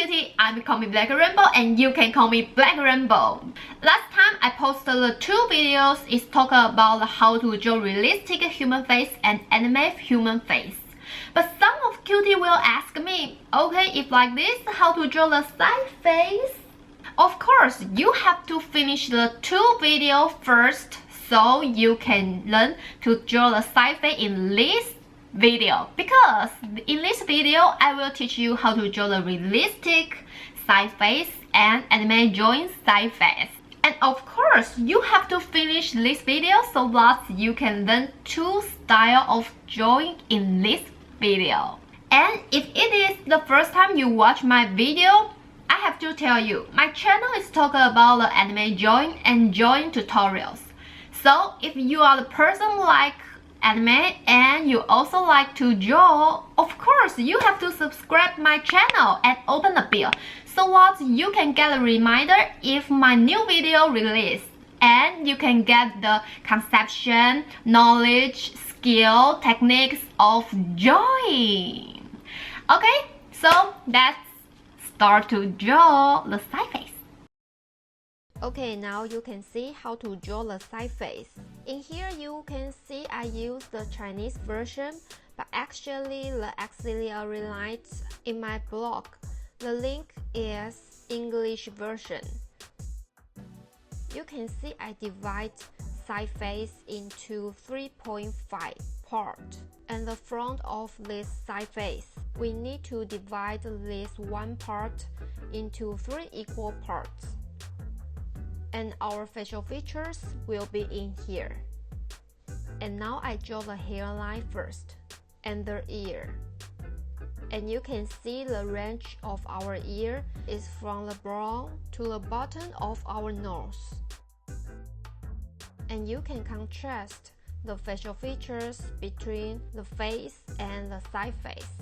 cutie, I'm call me Black Rainbow and you can call me Black Rainbow. Last time I posted the 2 videos is talk about how to draw realistic human face and anime human face. But some of cutie will ask me, okay, if like this, how to draw the side face? Of course, you have to finish the 2 videos first so you can learn to draw the side face in this video, because in this video I will teach you how to draw the realistic side face and anime drawing side face. And of course you have to finish this video so that you can learn 2 styles of drawing in this video. And if it is the first time you watch my video, I have to tell you, my channel is talking about the anime drawing and drawing tutorials. So if you are the person like anime and you also like to draw, of course you have to subscribe my channel and open the bell so that you can get a reminder if my new video release, and you can get the conception, knowledge, skill, techniques of drawing. Okay, so let's start to draw the side face. Okay, now you can see how to draw the side face. In here you can see I use the Chinese version, but actually the auxiliary lines in my blog. The link is English version. You can see I divide side face into 3.5 parts. And the front of this side face, we need to divide this one part into 3 equal parts. And our facial features will be in here. And now I draw the hairline first, and the ear. And you can see the range of our ear is from the brow to the bottom of our nose. And you can contrast the facial features between the face and the side face.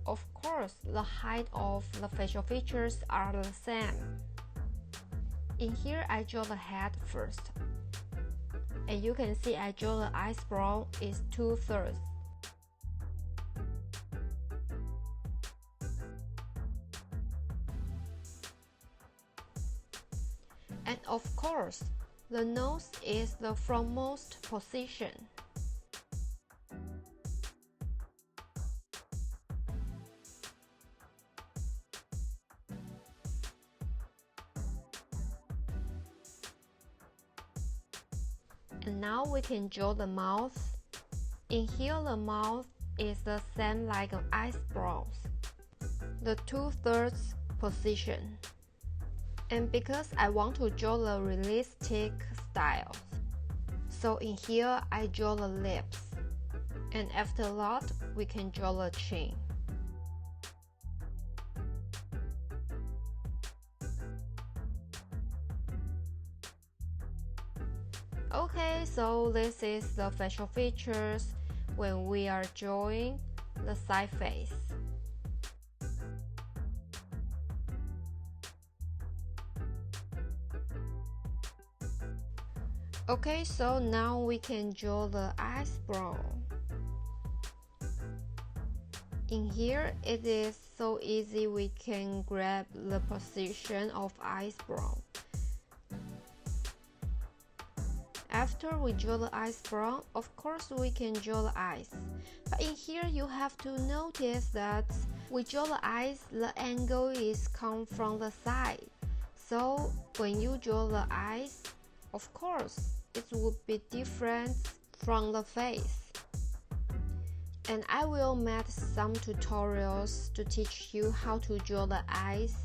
Of course, the height of the facial features are the same. In here, I draw the head first. And you can see I draw the eyebrow is 2/3. And of course, the nose is the frontmost position. And now we can draw the mouth. In here the mouth is the same like an eyebrows, the 2/3 position. And because I want to draw the realistic style, so in here I draw the lips. And after that we can draw the chin. Okay, so this is the facial features when we are drawing the side face. Okay, so now we can draw the eyebrow. In here, it is so easy, we can grab the position of eyebrow. After we draw the eyebrow, of course we can draw the eyes. But in here you have to notice that we draw the eyes, the angle is come from the side. So when you draw the eyes, of course it would be different from the face. And I will make some tutorials to teach you how to draw the eyes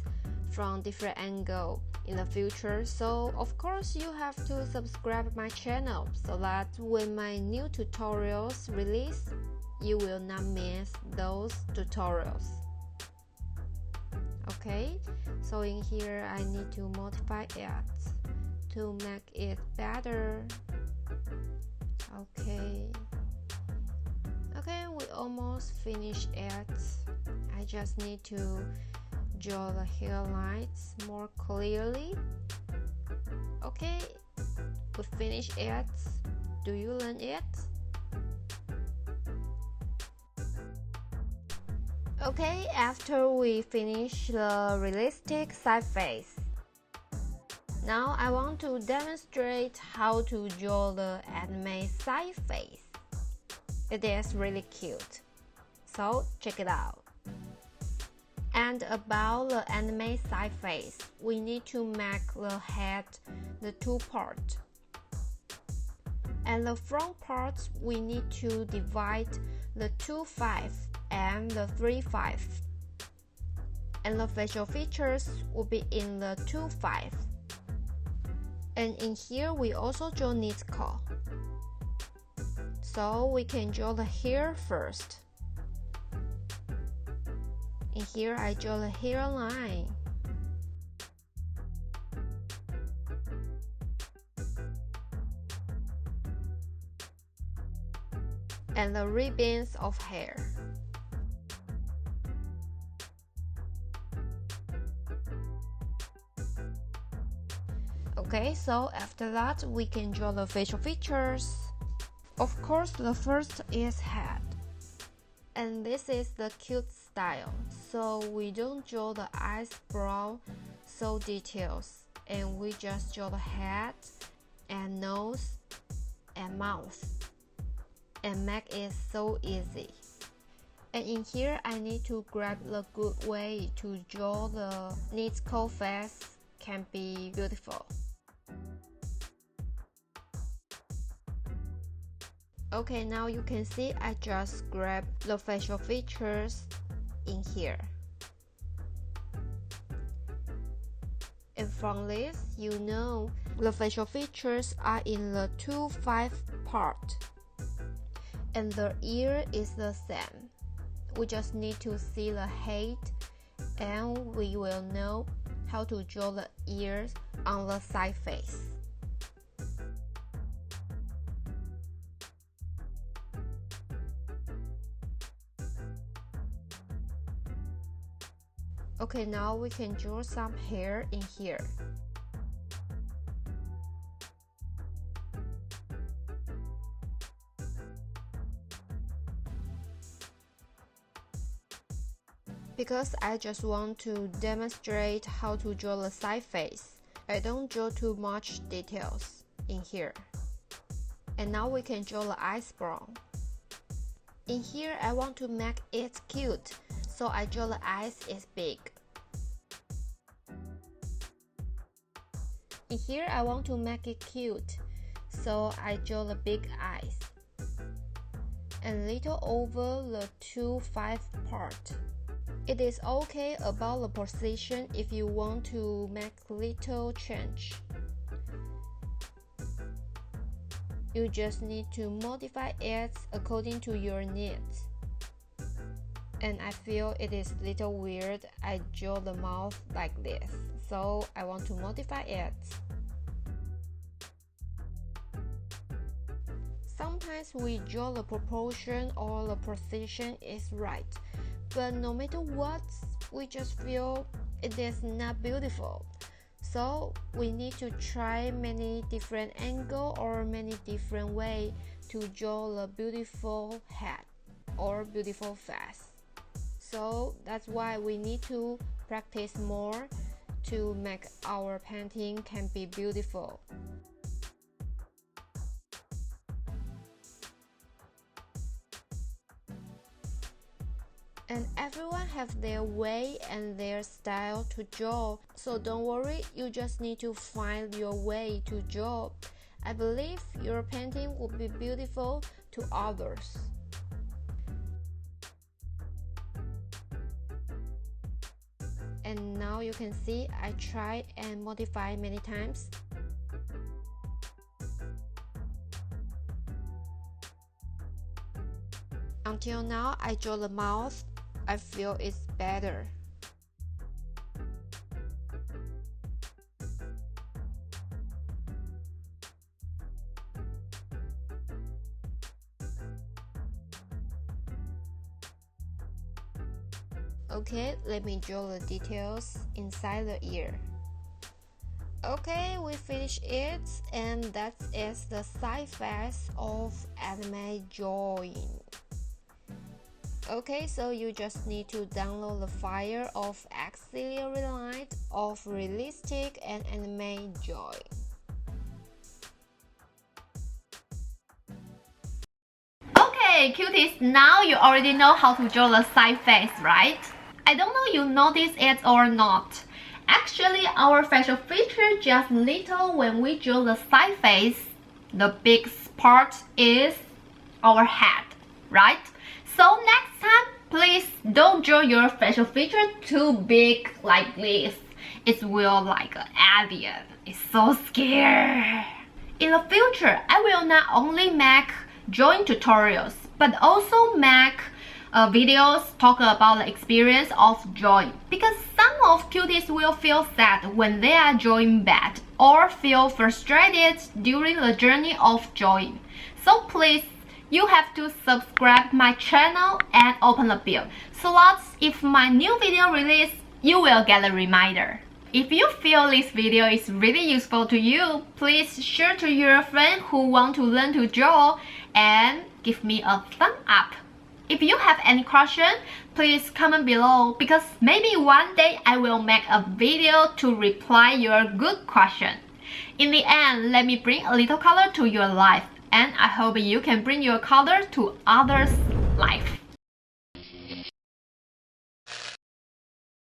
from different angles in the future. So of course you have to subscribe my channel so that when my new tutorials release, you will not miss those tutorials. Okay, so in here I need to modify it to make it better. Okay, we almost finished it. I just need to draw the hairlines more clearly. Okay, we finished it. Do you learn it? Okay, after we finish the realistic side face, now I want to demonstrate how to draw the anime side face. It is really cute, so check it out. And about the anime side face, we need to make the head the two parts. And the front parts, we need to divide the 2-5 and the 3-5. And the facial features will be in the 2-5. And in here, we also draw Nezuko. So we can draw the hair first. In here, I draw the hairline. And the ribbons of hair. Okay, so after that, we can draw the facial features. Of course, the first is head. And this is the cute style, so we don't draw the eyes, brow, so details, and we just draw the head and nose and mouth and make it so easy. And in here, I need to grab the good way to draw the Nezuko face can be beautiful. Okay, now you can see I just grab the facial features in here. And from this, you know the facial features are in the 2-5 part. And the ear is the same. We just need to see the head and we will know how to draw the ears on the side face. Okay, now we can draw some hair in here. Because I just want to demonstrate how to draw the side face, I don't draw too much details in here. And now we can draw the eyebrow. In here, I want to make it cute, so I draw the eyes is big. In here, I want to make it cute, so I draw the big eyes. And little over the 2-5 part. It is okay about the position if you want to make little change. You just need to modify it according to your needs. And I feel it is little weird. I draw the mouth like this, so I want to modify it. Sometimes we draw the proportion or the position is right, but no matter what, we just feel it is not beautiful. So we need to try many different angles or many different ways to draw the beautiful head or beautiful face. So that's why we need to practice more to make our painting can be beautiful. And everyone have their way and their style to draw, so don't worry, you just need to find your way to draw. I believe your painting will be beautiful to others. And now you can see I tried and modified many times. Until now, I draw the mouth. I feel it's better. Okay, let me draw the details inside the ear. Okay, we finished it, and that is the side face of anime drawing. Okay, so you just need to download the file of Auxiliary Light of Realistic and Anime Joy. Okay, cuties, now you already know how to draw the side face, right? I don't know you notice it or not. Actually, our facial feature just little when we draw the side face. The big part is our head, right? So next time, please don't draw your facial feature too big like this. It will like an alien. It's so scary. In the future, I will not only make drawing tutorials, but also make videos talk about the experience of drawing, because some of cuties will feel sad when they are drawing bad or feel frustrated during the journey of drawing. So please, you have to subscribe my channel and open the bell so that if my new video release, you will get a reminder. If you feel this video is really useful to you, please share to your friend who want to learn to draw and give me a thumb up. If you have any question, please comment below, because maybe one day I will make a video to reply your good question. In the end, let me bring a little color to your life, and I hope you can bring your color to others' life.